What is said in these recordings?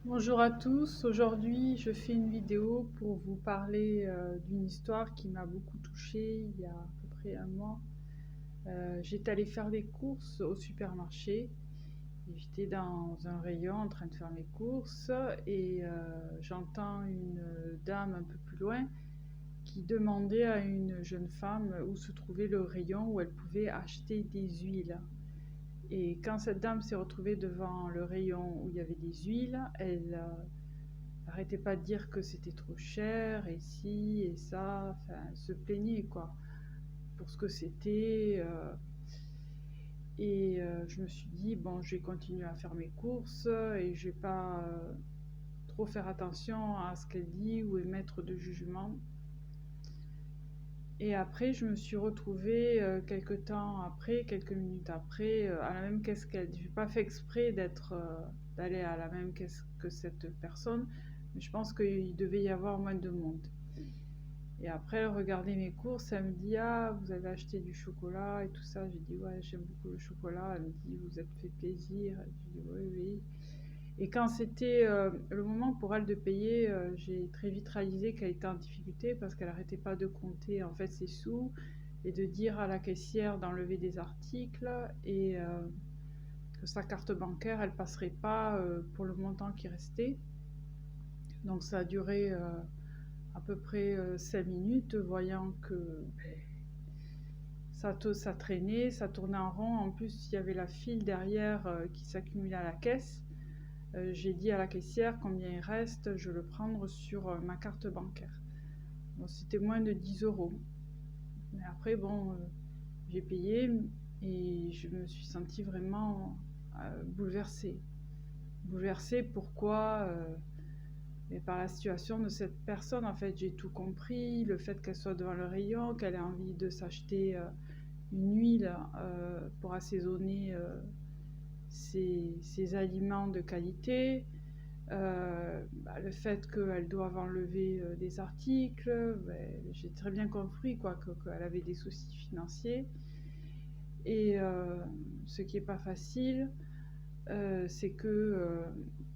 Bonjour à tous, aujourd'hui je fais une vidéo pour vous parler d'une histoire qui m'a beaucoup touchée il y a à peu près un mois. J'étais allée faire des courses au supermarché et j'étais dans un rayon en train de faire mes courses et j'entends une dame un peu plus loin qui demandait à une jeune femme où se trouvait le rayon où elle pouvait acheter des huiles. Et quand cette dame s'est retrouvée devant le rayon où il y avait des huiles, elle arrêtait pas de dire que c'était trop cher et ci et ça, enfin, elle se plaignait quoi, pour ce que c'était. Je me suis dit, bon, je vais continuer à faire mes courses et je vais pas trop faire attention à ce qu'elle dit ou émettre de jugement. Et après, je me suis retrouvée quelques temps après, quelques minutes après, à la même caisse qu'elle. Je n'ai pas fait exprès d'aller à la même caisse que cette personne, mais je pense qu'il devait y avoir moins de monde. Et après, elle regardait mes courses, elle me dit: «Ah, vous avez acheté du chocolat et tout ça?» J'ai dit: «Ouais, j'aime beaucoup le chocolat». Elle me dit: «Vous vous êtes fait plaisir?» J'ai dit: «Oui, oui». Et quand c'était le moment pour elle de payer, j'ai très vite réalisé qu'elle était en difficulté parce qu'elle n'arrêtait pas de compter en fait ses sous et de dire à la caissière d'enlever des articles et que sa carte bancaire, elle passerait pas pour le montant qui restait. Donc ça a duré à peu près 5 minutes, voyant que ça traînait, ça tournait en rond. En plus, il y avait la file derrière qui s'accumulait à la caisse. J'ai dit à la caissière combien il reste, je le prendre sur ma carte bancaire. Bon, c'était moins de 10 euros. Mais après, bon, j'ai payé et je me suis sentie vraiment bouleversée. Bouleversée, pourquoi mais par la situation de cette personne, en fait, j'ai tout compris. Le fait qu'elle soit devant le rayon, qu'elle ait envie de s'acheter une huile pour assaisonner ses aliments de qualité. Le fait qu'elles doivent enlever des articles, j'ai très bien compris qu'elle avait des soucis financiers. Et ce qui n'est pas facile, c'est que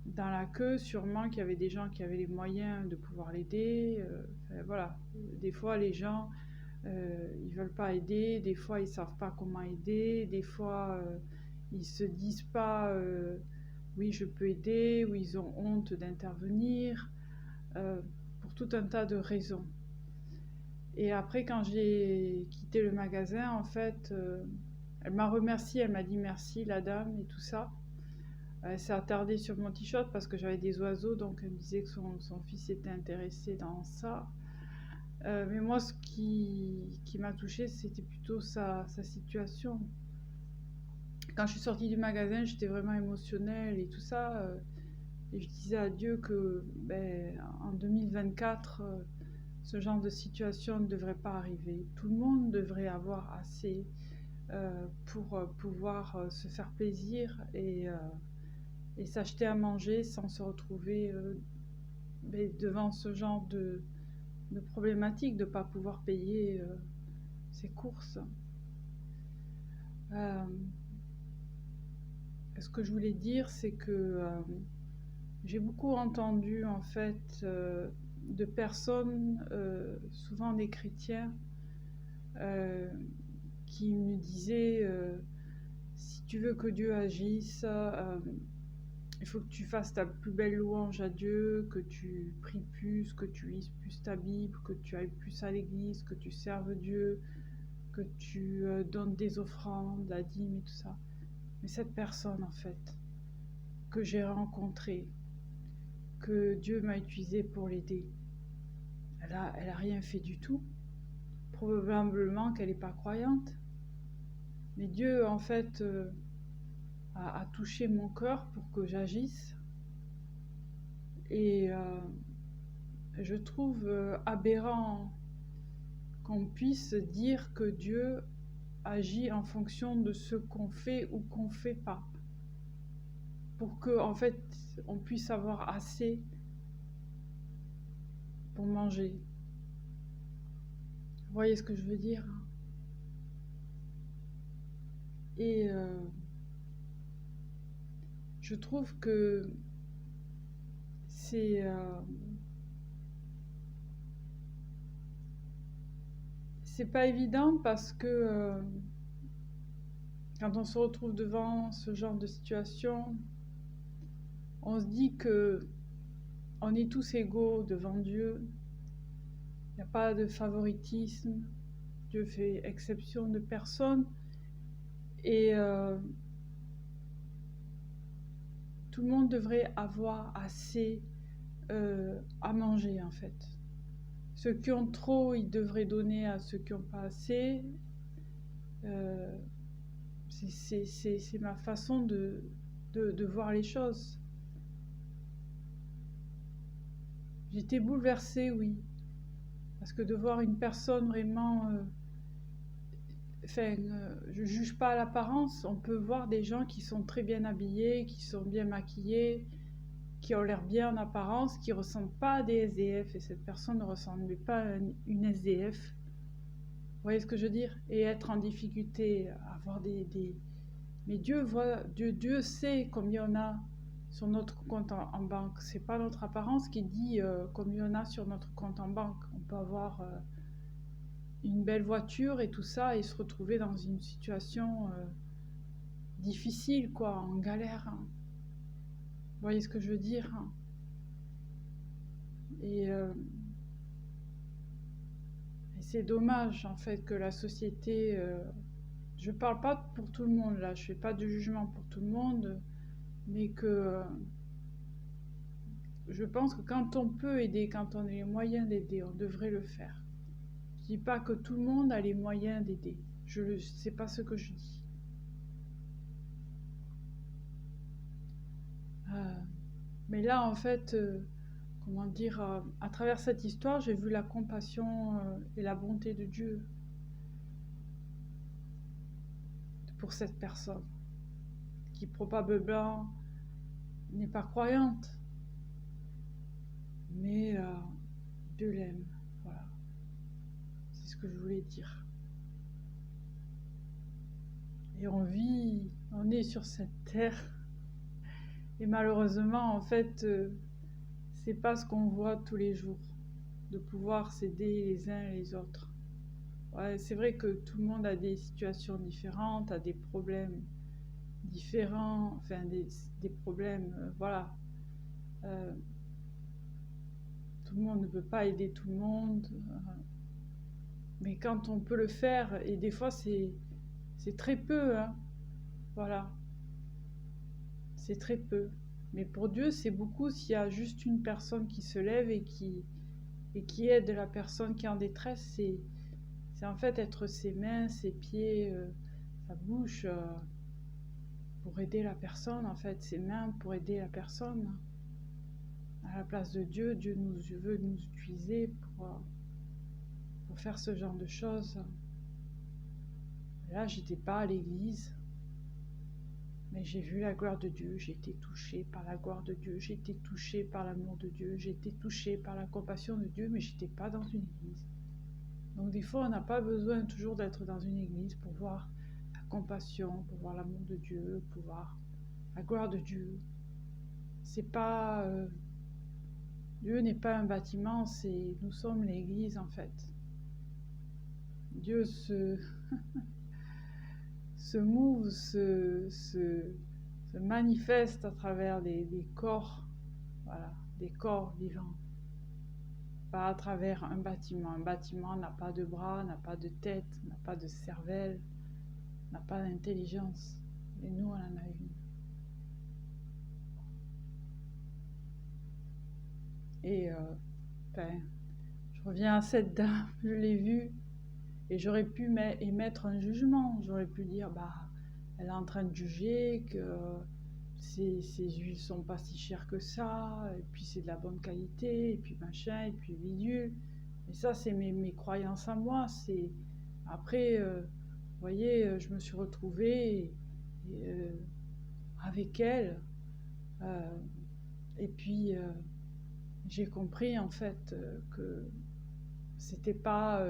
dans la queue, sûrement qu'il y avait des gens qui avaient les moyens de pouvoir l'aider. Enfin, voilà, des fois les gens ils veulent pas aider, des fois ils savent pas comment aider, des fois ils se disent pas oui je peux aider, ou ils ont honte d'intervenir, euh, pour tout un tas de raisons. Et après quand j'ai quitté le magasin, en fait, elle m'a remercié, elle m'a dit merci la dame et tout ça. Elle s'est attardée sur mon t-shirt parce que j'avais des oiseaux, donc elle me disait que son fils était intéressé dans ça. Mais moi, ce qui m'a touchée, c'était plutôt sa situation. Quand je suis sortie du magasin, j'étais vraiment émotionnelle et tout ça. Et je disais à Dieu que en 2024, ce genre de situation ne devrait pas arriver. Tout le monde devrait avoir assez pour pouvoir se faire plaisir et s'acheter à manger sans se retrouver devant ce genre de problématique de ne pas pouvoir payer ses courses. Euh, Ce que je voulais dire, c'est que j'ai beaucoup entendu en fait de personnes, souvent des chrétiens, euh, qui me disaient si tu veux que Dieu agisse, il faut que tu fasses ta plus belle louange à Dieu, que tu pries plus, que tu lises plus ta Bible, que tu ailles plus à l'église, que tu serves Dieu, que tu donnes des offrandes, la dîme et tout ça. Mais cette personne en fait que j'ai rencontrée, que Dieu m'a utilisée pour l'aider, elle a rien fait du tout. Probablement qu'elle n'est pas croyante. Mais Dieu, en fait, a touché mon cœur pour que j'agisse. Et je trouve aberrant qu'on puisse dire que Dieu agit en fonction de ce qu'on fait ou qu'on ne fait pas. Pour que, en fait, on puisse avoir assez pour manger. Vous voyez ce que je veux dire? Et je trouve que c'est pas évident parce que quand on se retrouve devant ce genre de situation, on se dit que on est tous égaux devant Dieu. Il n'y a pas de favoritisme. Dieu fait exception de personne. Et tout le monde devrait avoir assez à manger, en fait. Ceux qui ont trop, ils devraient donner à ceux qui n'ont pas assez. C'est ma façon de voir les choses. J'étais bouleversée, oui. Parce que de voir une personne vraiment... je juge pas l'apparence. On peut voir des gens qui sont très bien habillés, qui sont bien maquillés, qui ont l'air bien en apparence, qui ne ressemblent pas à des SDF. Et cette personne ne ressemblait pas à une SDF. Vous voyez ce que je veux dire? Et être en difficulté, avoir des... Mais Dieu sait combien on a sur notre compte en banque. C'est pas notre apparence qui dit combien on a sur notre compte en banque. On peut avoir une belle voiture et tout ça et se retrouver dans une situation difficile, quoi, en galère. Hein. Vous voyez ce que je veux dire? Hein. Et c'est dommage, en fait, que la société... je parle pas pour tout le monde, là. Je fais pas de jugement pour tout le monde, mais que... je pense que quand on peut aider, quand on a les moyens d'aider, on devrait le faire. Je dis pas que tout le monde a les moyens d'aider. C'est pas ce que je dis. Mais là, en fait, comment dire, à travers cette histoire, j'ai vu la compassion et la bonté de Dieu pour cette personne qui probablement n'est pas croyante, mais Dieu l'aime. Voilà, c'est ce que je voulais dire. Et on est sur cette terre, et malheureusement, en fait, c'est pas ce qu'on voit tous les jours, de pouvoir s'aider les uns et les autres. Ouais, c'est vrai que tout le monde a des situations différentes, a des problèmes différents, enfin des problèmes, voilà. Tout le monde ne peut pas aider tout le monde, mais quand on peut le faire, et des fois c'est très peu, hein, voilà, c'est très peu. Mais pour Dieu, c'est beaucoup s'il y a juste une personne qui se lève et qui aide la personne qui est en détresse. C'est en fait être ses mains, ses pieds, sa bouche pour aider la personne, en fait, ses mains pour aider la personne. À la place de Dieu, Dieu veut nous utiliser pour faire ce genre de choses. Là, j'étais pas à l'église, mais j'ai vu la gloire de Dieu, j'ai été touchée par la gloire de Dieu, j'ai été touchée par l'amour de Dieu, j'ai été touchée par la compassion de Dieu, mais j'étais pas dans une église. Donc des fois, on n'a pas besoin toujours d'être dans une église pour voir la compassion, pour voir l'amour de Dieu, pour voir la gloire de Dieu. C'est pas... Dieu n'est pas un bâtiment, nous sommes l'église en fait. Dieu se move, se manifeste à travers des corps, voilà, des corps vivants. Pas à travers un bâtiment. Un bâtiment n'a pas de bras, n'a pas de tête, n'a pas de cervelle, n'a pas d'intelligence. Mais nous, on en a une. Et je reviens à cette dame, je l'ai vue, et j'aurais pu émettre un jugement. J'aurais pu dire, elle est en train de juger que ces huiles sont pas si chères que ça, et puis c'est de la bonne qualité, et puis machin, et puis bidule. Et ça, c'est mes croyances à moi. Après, vous voyez, je me suis retrouvée avec elle, et puis j'ai compris en fait que c'était pas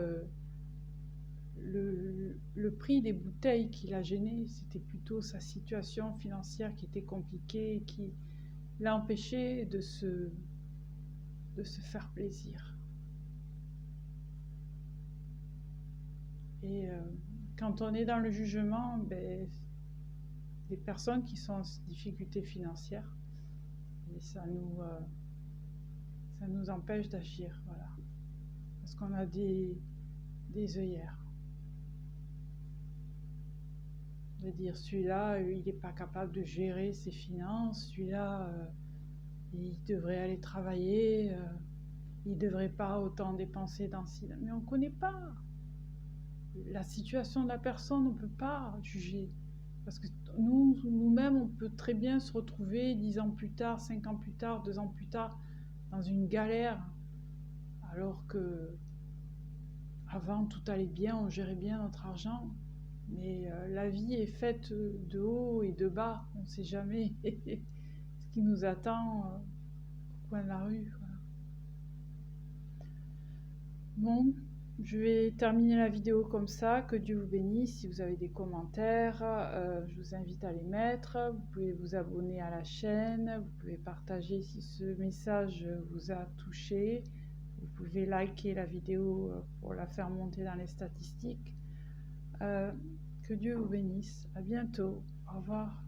le prix des bouteilles qui l'a gêné, c'était plutôt sa situation financière qui était compliquée et qui l'a empêché de se de se faire plaisir. Et quand on est dans le jugement, des personnes qui sont en difficulté financière, et ça nous empêche d'agir, voilà. Parce qu'on a des œillères. De dire celui-là, il n'est pas capable de gérer ses finances, celui-là, il devrait aller travailler, il ne devrait pas autant dépenser dans ci. Mais on ne connaît pas la situation de la personne, on ne peut pas juger. Parce que nous-mêmes, on peut très bien se retrouver 10 ans plus tard, 5 ans plus tard, 2 ans plus tard, dans une galère, alors que avant tout allait bien, on gérait bien notre argent. Mais la vie est faite de haut et de bas, on ne sait jamais ce qui nous attend au coin de la rue. Voilà. Bon, je vais terminer la vidéo comme ça, que Dieu vous bénisse. Si vous avez des commentaires, je vous invite à les mettre. Vous pouvez vous abonner à la chaîne, vous pouvez partager si ce message vous a touché. Vous pouvez liker la vidéo pour la faire monter dans les statistiques. Que Dieu vous bénisse. À bientôt. Au revoir.